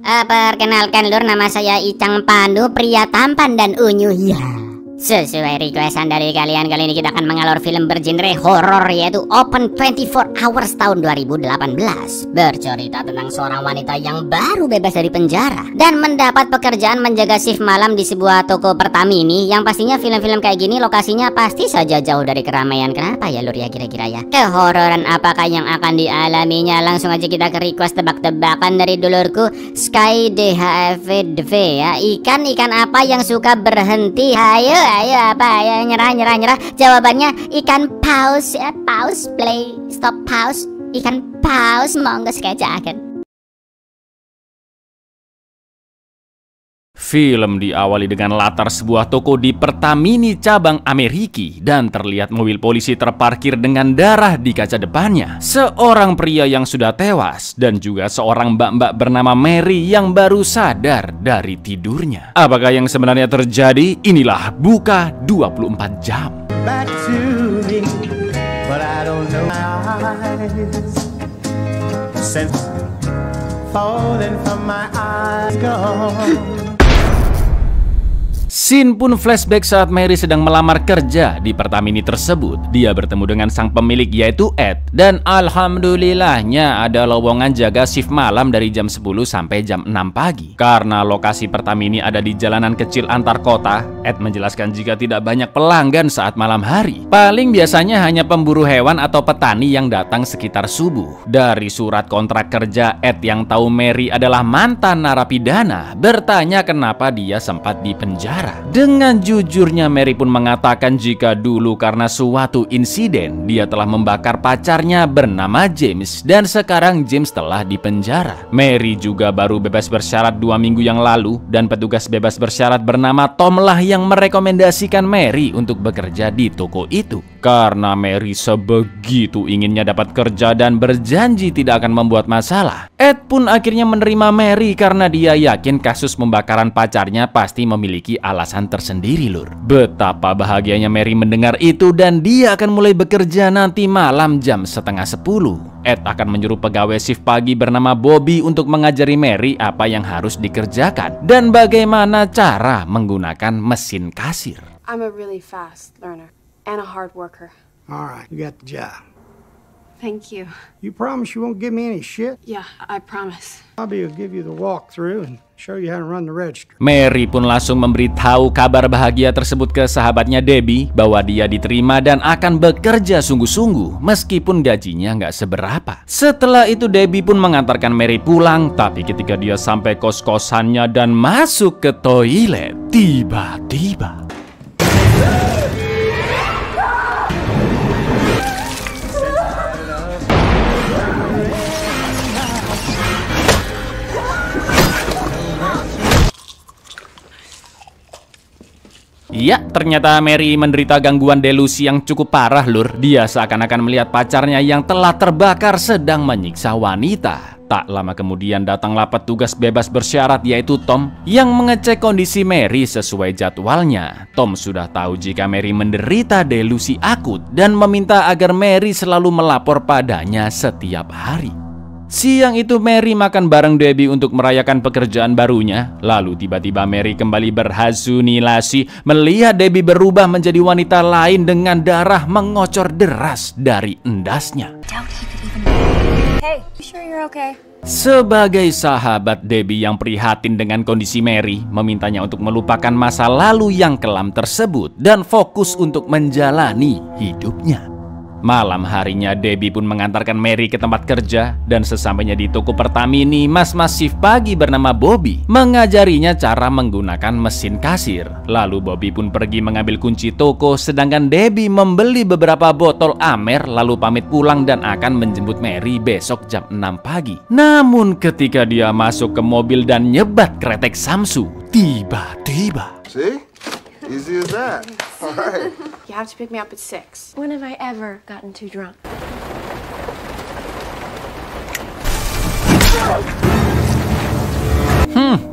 Perkenalkan lur, nama saya Icang Pandu, pria tampan dan unyu. Ya, sesuai requestan dari kalian, kali ini kita akan mengalur film bergenre horor, yaitu Open 24 Hours tahun 2018. Bercerita tentang seorang wanita yang baru bebas dari penjara dan mendapat pekerjaan menjaga shift malam di sebuah toko Pertamini. Yang pastinya film-film kayak gini lokasinya pasti saja jauh dari keramaian. Kenapa ya lur ya, kira-kira ya? Kehororan apakah yang akan dialaminya? Langsung aja kita ke request tebak-tebakan dari dulurku Sky DHFV ya. Ikan apa yang suka berhenti? Ayo apa ya, nyerah. Jawabannya ikan paus ya. Paus, play, stop, pause. Ikan paus, monggo sekejaken. Film diawali dengan latar sebuah toko di Pertamini cabang Ameriki dan terlihat mobil polisi terparkir dengan darah di kaca depannya. Seorang pria yang sudah tewas dan juga seorang mbak-mbak bernama Mary yang baru sadar dari tidurnya. Apakah yang sebenarnya terjadi? Inilah Buka 24 Jam. Back to me, but I don't know since falling from my eyes gone. Scene pun flashback saat Mary sedang melamar kerja di Pertamini tersebut. Dia bertemu dengan sang pemilik yaitu Ed. Dan alhamdulillahnya ada lowongan jaga shift malam dari jam 10 sampai jam 6 pagi. Karena lokasi Pertamini ada di jalanan kecil antar kota, Ed menjelaskan jika tidak banyak pelanggan saat malam hari. Paling biasanya hanya pemburu hewan atau petani yang datang sekitar subuh. Dari surat kontrak kerja, Ed yang tahu Mary adalah mantan narapidana bertanya kenapa dia sempat dipenjara. Dengan jujurnya Mary pun mengatakan jika dulu karena suatu insiden dia telah membakar pacarnya bernama James dan sekarang James telah dipenjara. Mary juga baru bebas bersyarat 2 minggu yang lalu dan petugas bebas bersyarat bernama Tom lah yang merekomendasikan Mary untuk bekerja di toko itu. Karena Mary sebegitu inginnya dapat kerja dan berjanji tidak akan membuat masalah, Ed pun akhirnya menerima Mary karena dia yakin kasus pembakaran pacarnya pasti memiliki alasan tersendiri lur. Betapa bahagianya Mary mendengar itu dan dia akan mulai bekerja nanti malam jam 9:30. Ed akan menyuruh pegawai shift pagi bernama Bobby untuk mengajari Mary apa yang harus dikerjakan dan bagaimana cara menggunakan mesin kasir. I'm a really fast learner and a hard worker. Alright, you got the job. Thank you. You promise you won't give me any shit? Yeah, I promise. Bobby will give you the walkthrough and show you how to run the register. Mary pun langsung memberitahu kabar bahagia tersebut ke sahabatnya Debbie bahwa dia diterima dan akan bekerja sungguh-sungguh meskipun gajinya nggak seberapa. Setelah itu Debbie pun mengantarkan Mary pulang, tapi ketika dia sampai kos-kosannya dan masuk ke toilet, tiba-tiba ya, ternyata Mary menderita gangguan delusi yang cukup parah lur. Dia seakan-akan melihat pacarnya yang telah terbakar sedang menyiksa wanita. Tak lama kemudian datanglah petugas bebas bersyarat yaitu Tom yang mengecek kondisi Mary sesuai jadwalnya. Tom sudah tahu jika Mary menderita delusi akut dan meminta agar Mary selalu melapor padanya setiap hari. Siang itu Mary makan bareng Debbie untuk merayakan pekerjaan barunya. Lalu tiba-tiba Mary kembali berhalusinasi melihat Debbie berubah menjadi wanita lain dengan darah mengocor deras dari endasnya. Hey, you sure you're okay? Sebagai sahabat, Debbie yang prihatin dengan kondisi Mary memintanya untuk melupakan masa lalu yang kelam tersebut dan fokus untuk menjalani hidupnya. Malam harinya Debbie pun mengantarkan Mary ke tempat kerja dan sesampainya di toko Pertamini, mas-mas shift pagi bernama Bobby mengajarinya cara menggunakan mesin kasir. Lalu Bobby pun pergi mengambil kunci toko sedangkan Debbie membeli beberapa botol Amer lalu pamit pulang dan akan menjemput Mary besok jam 6 pagi. Namun ketika dia masuk ke mobil dan nyebat kretek Samsu, tiba-tiba easy as that. All right. You have to pick me up at 6. When have I ever gotten too drunk?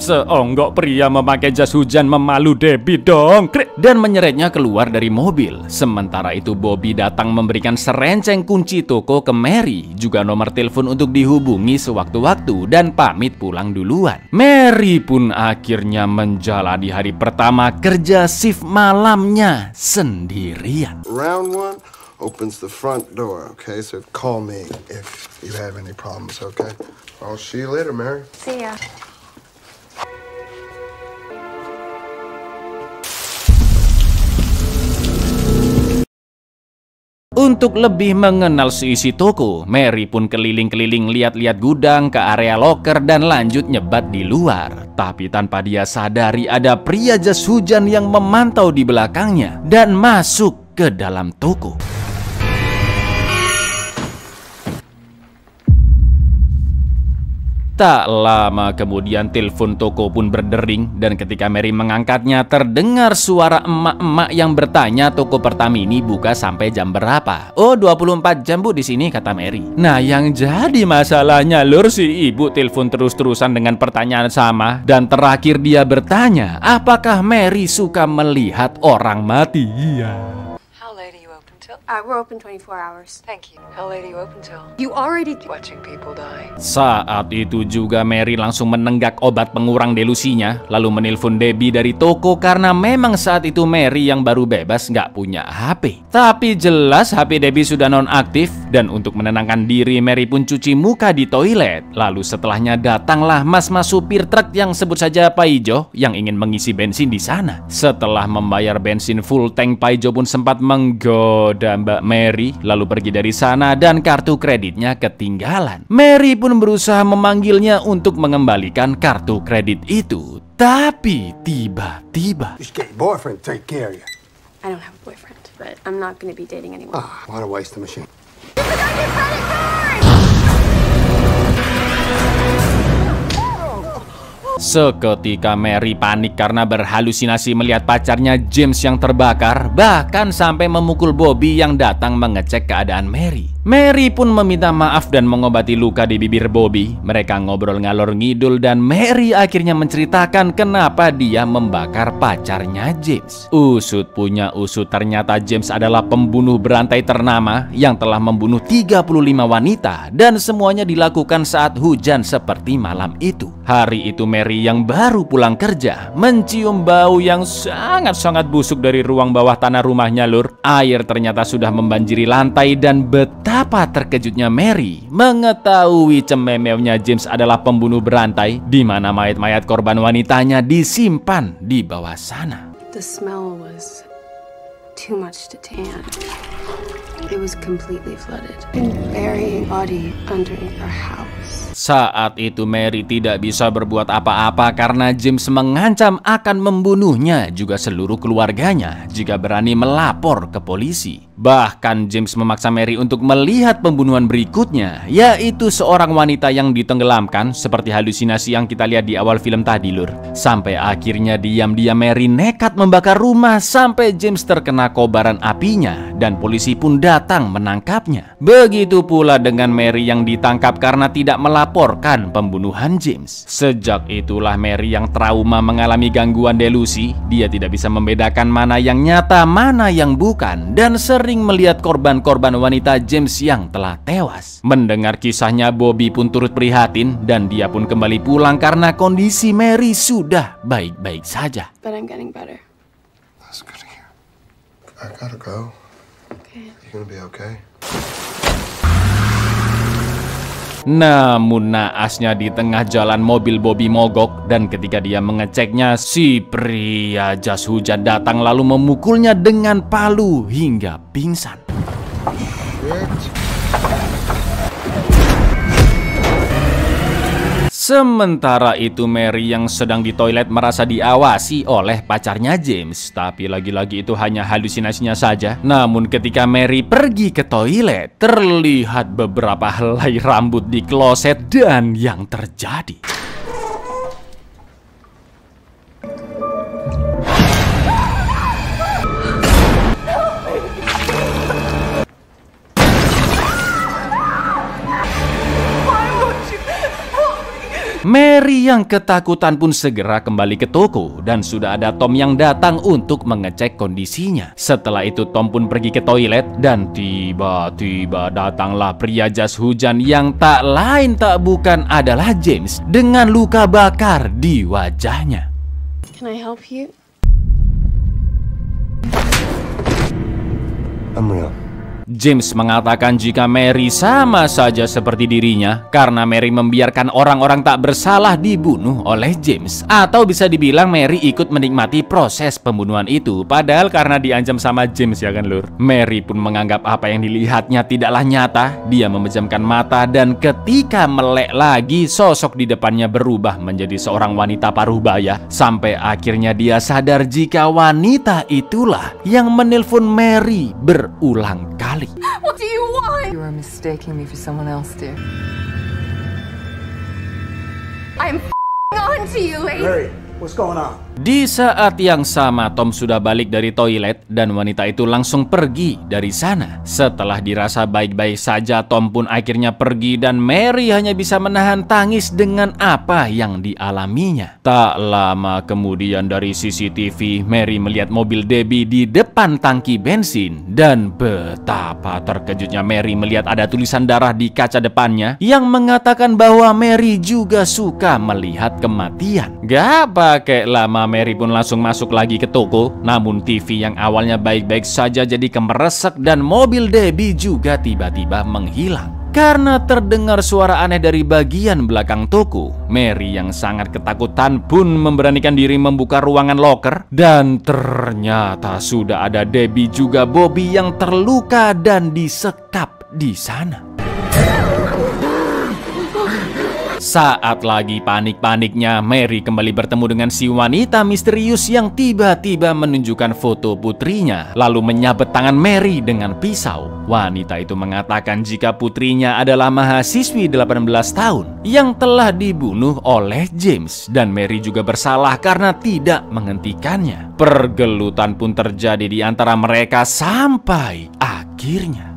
Seonggok pria memakai jas hujan memalu Debbie dong, krik, dan menyeretnya keluar dari mobil. Sementara itu Bobby datang memberikan serenceng kunci toko ke Mary, juga nomor telepon untuk dihubungi sewaktu-waktu, dan pamit pulang duluan. Mary pun akhirnya menjalani hari pertama kerja shift malamnya sendirian. Round one opens the front door, okay? So call me if you have any problems, okay? I'll see you later, Mary. See ya. Untuk lebih mengenal seisi toko, Mary pun keliling-keliling lihat-lihat gudang ke area loker dan lanjut nyebat di luar. Tapi tanpa dia sadari ada pria jas hujan yang memantau di belakangnya dan masuk ke dalam toko. Tak lama kemudian telepon toko pun berdering, dan ketika Mary mengangkatnya terdengar suara emak-emak yang bertanya toko Pertamini buka sampai jam berapa. Oh, 24 jam bu di sini, kata Mary. Nah, yang jadi masalahnya lur, si ibu telepon terus-terusan dengan pertanyaan sama, dan terakhir dia bertanya apakah Mary suka melihat orang mati. Iya. How late are you open till? We're open 24 hours. Thank you. How late are you open till? You already... Watching people die. Saat itu juga Mary langsung menenggak obat pengurang delusinya, lalu menelpon Debbie dari toko karena memang saat itu Mary yang baru bebas nggak punya HP. Tapi jelas HP Debbie sudah nonaktif, dan untuk menenangkan diri Mary pun cuci muka di toilet. Lalu setelahnya datanglah mas-mas supir truk yang sebut saja Pak Ijo yang ingin mengisi bensin di sana. Setelah membayar bensin full tank, Pak Ijo pun sempat menggoda Mbak Mary, lalu pergi dari sana dan kartu kreditnya ketinggalan. Mary pun berusaha memanggilnya untuk mengembalikan kartu kredit itu. Tapi tiba-tiba Just get your boyfriend to take care of you. I don't have a boyfriend, but I'm not going to be dating anyone. What a waste of machine. seketika Mary panik karena berhalusinasi melihat pacarnya James yang terbakar, bahkan sampai memukul Bobby yang datang mengecek keadaan Mary. Mary pun meminta maaf dan mengobati luka di bibir Bobby. Mereka ngobrol ngalor ngidul dan Mary akhirnya menceritakan kenapa dia membakar pacarnya James. Usut punya usut, ternyata James adalah pembunuh berantai ternama yang telah membunuh 35 wanita, dan semuanya dilakukan saat hujan seperti malam itu. Hari itu Mary yang baru pulang kerja mencium bau yang sangat-sangat busuk dari ruang bawah tanah rumahnya lur. Air ternyata sudah membanjiri lantai, dan betapa terkejutnya Mary mengetahui cememeunya James adalah pembunuh berantai, di mana mayat-mayat korban wanitanya disimpan di bawah sana. The smell was too much to tan. It was completely flooded. And burying body underneath our house. Saat itu Mary tidak bisa berbuat apa-apa karena James mengancam akan membunuhnya juga seluruh keluarganya jika berani melapor ke polisi. Bahkan James memaksa Mary untuk melihat pembunuhan berikutnya, yaitu seorang wanita yang ditenggelamkan seperti halusinasi yang kita lihat di awal film tadi lur. Sampai akhirnya diam-diam Mary nekat membakar rumah sampai James terkena kobaran apinya, dan polisi pun datang menangkapnya. Begitu pula dengan Mary yang ditangkap karena tidak melaporkan pembunuhan James. Sejak itulah Mary yang trauma mengalami gangguan delusi. Dia tidak bisa membedakan mana yang nyata, mana yang bukan, dan sering melihat korban-korban wanita James yang telah tewas. Mendengar kisahnya, Bobby pun turut prihatin dan dia pun kembali pulang karena kondisi Mary sudah baik-baik saja. But I'm getting better. That's good to hear. I gotta go. Okay. You gonna be okay? Namun naasnya di tengah jalan mobil Bobby mogok, dan ketika dia mengeceknya, si pria jas hujan datang lalu memukulnya dengan palu hingga pingsan. Sementara itu Mary yang sedang di toilet merasa diawasi oleh pacarnya James. Tapi lagi-lagi itu hanya halusinasinya saja. Namun ketika Mary pergi ke toilet, terlihat beberapa helai rambut di kloset, dan yang terjadi Mary yang ketakutan pun segera kembali ke toko dan sudah ada Tom yang datang untuk mengecek kondisinya. Setelah itu Tom pun pergi ke toilet dan tiba-tiba datanglah pria jas hujan yang tak lain tak bukan adalah James dengan luka bakar di wajahnya. Can I help you? I'm real. James mengatakan jika Mary sama saja seperti dirinya karena Mary membiarkan orang-orang tak bersalah dibunuh oleh James. Atau bisa dibilang Mary ikut menikmati proses pembunuhan itu, padahal karena diancam sama James, ya kan lur. Mary pun menganggap apa yang dilihatnya tidaklah nyata. Dia memejamkan mata dan ketika melek lagi sosok di depannya berubah menjadi seorang wanita paruh baya. Sampai akhirnya dia sadar jika wanita itulah yang menelpon Mary berulang kali. What do you want? You are mistaking me for someone else, dear. I'm on to you, lady. Mary, what's going on? Di saat yang sama Tom sudah balik dari toilet dan wanita itu langsung pergi dari sana. Setelah dirasa baik-baik saja, Tom pun akhirnya pergi dan Mary hanya bisa menahan tangis dengan apa yang dialaminya. Tak lama kemudian dari CCTV, Mary melihat mobil Debbie di depan tangki bensin dan betapa terkejutnya Mary melihat ada tulisan darah di kaca depannya yang mengatakan bahwa Mary juga suka melihat kematian. Gak pakai lama Mary pun langsung masuk lagi ke toko. Namun TV yang awalnya baik-baik saja jadi kemeresek dan mobil Debbie juga tiba-tiba menghilang. Karena terdengar suara aneh dari bagian belakang toko, Mary yang sangat ketakutan pun memberanikan diri membuka ruangan loker. Dan ternyata sudah ada Debbie juga Bobby yang terluka dan disekap di sana. Saat lagi panik-paniknya, Mary kembali bertemu dengan si wanita misterius yang tiba-tiba menunjukkan foto putrinya, lalu menyabet tangan Mary dengan pisau. Wanita itu mengatakan jika putrinya adalah mahasiswi 18 tahun yang telah dibunuh oleh James, dan Mary juga bersalah karena tidak menghentikannya. Pergelutan pun terjadi di antara mereka sampai akhirnya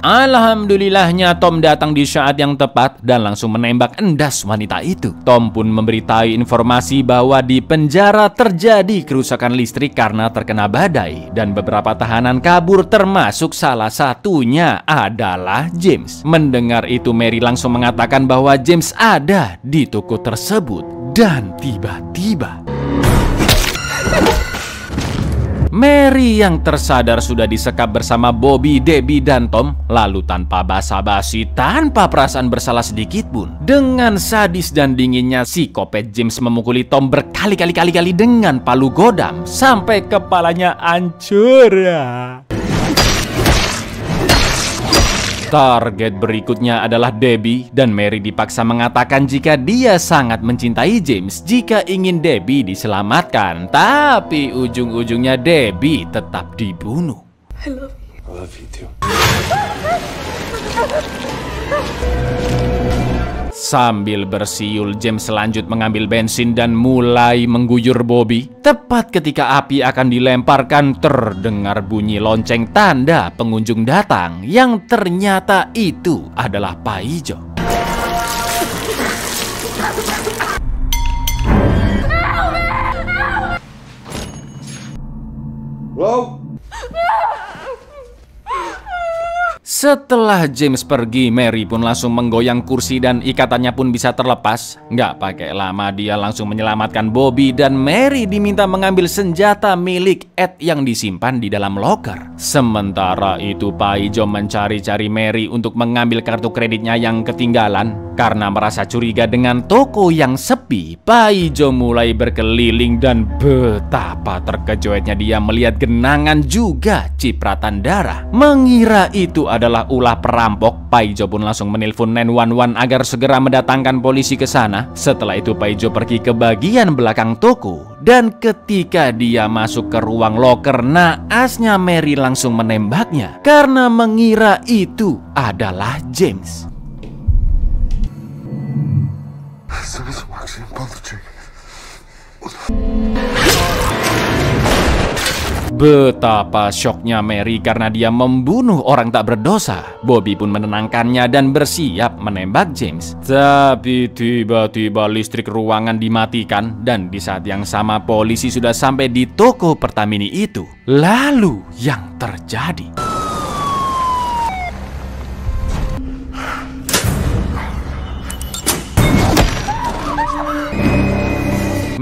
alhamdulillahnya Tom datang di saat yang tepat dan langsung menembak endas wanita itu. Tom pun memberitahu informasi bahwa di penjara terjadi kerusakan listrik karena terkena badai dan beberapa tahanan kabur, termasuk salah satunya adalah James. Mendengar itu Mary langsung mengatakan bahwa James ada di toko tersebut dan tiba-tiba Mary yang tersadar sudah disekap bersama Bobby, Debbie, dan Tom. Lalu tanpa basa-basi, tanpa perasaan bersalah sedikit pun, dengan sadis dan dinginnya psikopat James memukuli Tom berkali-kali dengan palu godam sampai kepalanya hancur. Target berikutnya adalah Debbie dan Mary dipaksa mengatakan jika dia sangat mencintai James jika ingin Debbie diselamatkan. Tapi ujung-ujungnya Debbie tetap dibunuh. I love you. I love you too. Sambil bersiul, James lanjut mengambil bensin dan mulai mengguyur Bobby. Tepat ketika api akan dilemparkan, terdengar bunyi lonceng tanda pengunjung datang, yang ternyata itu adalah Pak Ijo. Whoa! Setelah James pergi, Mary pun langsung menggoyang kursi dan ikatannya pun bisa terlepas. Nggak pakai lama dia langsung menyelamatkan Bobby dan Mary diminta mengambil senjata milik Ed yang disimpan di dalam loker. Sementara itu Pak Ijo mencari-cari Mary untuk mengambil kartu kreditnya yang ketinggalan. Karena merasa curiga dengan toko yang sepi, Pak Ijo mulai berkeliling dan betapa terkejutnya dia melihat genangan juga cipratan darah. Mengira itu adalah ulah perampok, Pak Ijo pun langsung menelpon 911 agar segera mendatangkan polisi ke sana. Setelah itu Pak Ijo pergi ke bagian belakang toko dan ketika dia masuk ke ruang loker, naasnya Mary langsung menembaknya karena mengira itu adalah James. As soon as he walks in, Pull the trigger. Betapa syoknya Mary karena dia membunuh orang tak berdosa. Bobby pun menenangkannya dan bersiap menembak James. Tapi tiba-tiba listrik ruangan dimatikan dan di saat yang sama polisi sudah sampai di toko Pertamini itu. Lalu yang terjadi?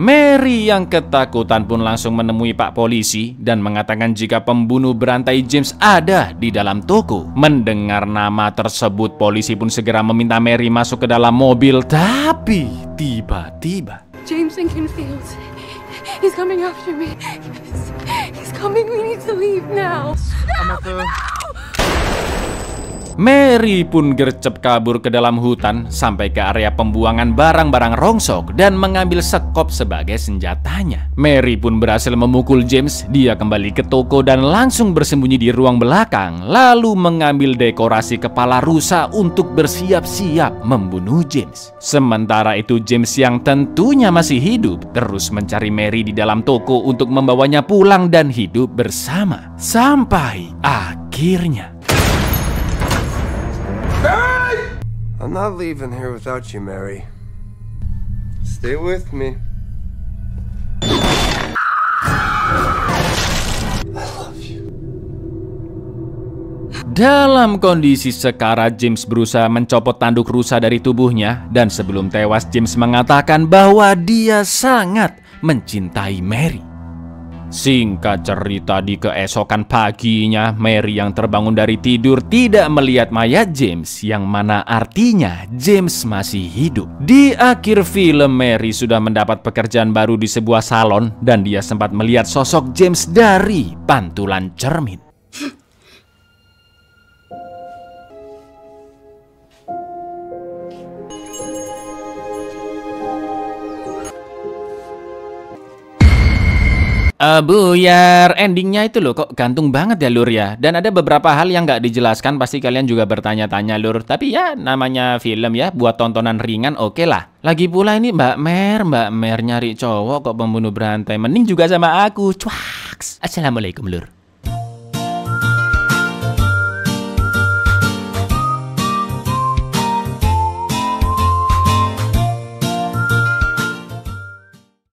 Mary yang ketakutan pun langsung menemui Pak Polisi dan mengatakan jika pembunuh berantai James ada di dalam toko. Mendengar nama tersebut, polisi pun segera meminta Mary masuk ke dalam mobil. Tapi tiba-tiba James Lincolnfield. He's coming after me. He's coming. We need to leave now. Mary pun gercep kabur ke dalam hutan sampai ke area pembuangan barang-barang rongsok dan mengambil sekop sebagai senjatanya. Mary pun berhasil memukul James. Dia kembali ke toko dan langsung bersembunyi di ruang belakang, lalu mengambil dekorasi kepala rusa untuk bersiap-siap membunuh James. Sementara itu James yang tentunya masih hidup terus mencari Mary di dalam toko untuk membawanya pulang dan hidup bersama. Sampai akhirnya I'm not leaving here without you, Mary. Stay with me. dalam kondisi sekarat, James berusaha mencopot tanduk rusa dari tubuhnya dan sebelum tewas James mengatakan bahwa dia sangat mencintai Mary. Singkat cerita, di keesokan paginya Mary yang terbangun dari tidur tidak melihat mayat James, yang mana artinya James masih hidup. Di akhir film, Mary sudah mendapat pekerjaan baru di sebuah salon dan dia sempat melihat sosok James dari pantulan cermin. Buyar, endingnya itu loh kok gantung banget ya Lur ya. Dan ada beberapa hal yang nggak dijelaskan, pasti kalian juga bertanya-tanya Lur. Tapi ya namanya film ya, buat tontonan ringan oke lah. Lagi pula ini Mbak Mer nyari cowok kok pembunuh berantai. Mending juga sama aku. Cuaks. Assalamualaikum Lur.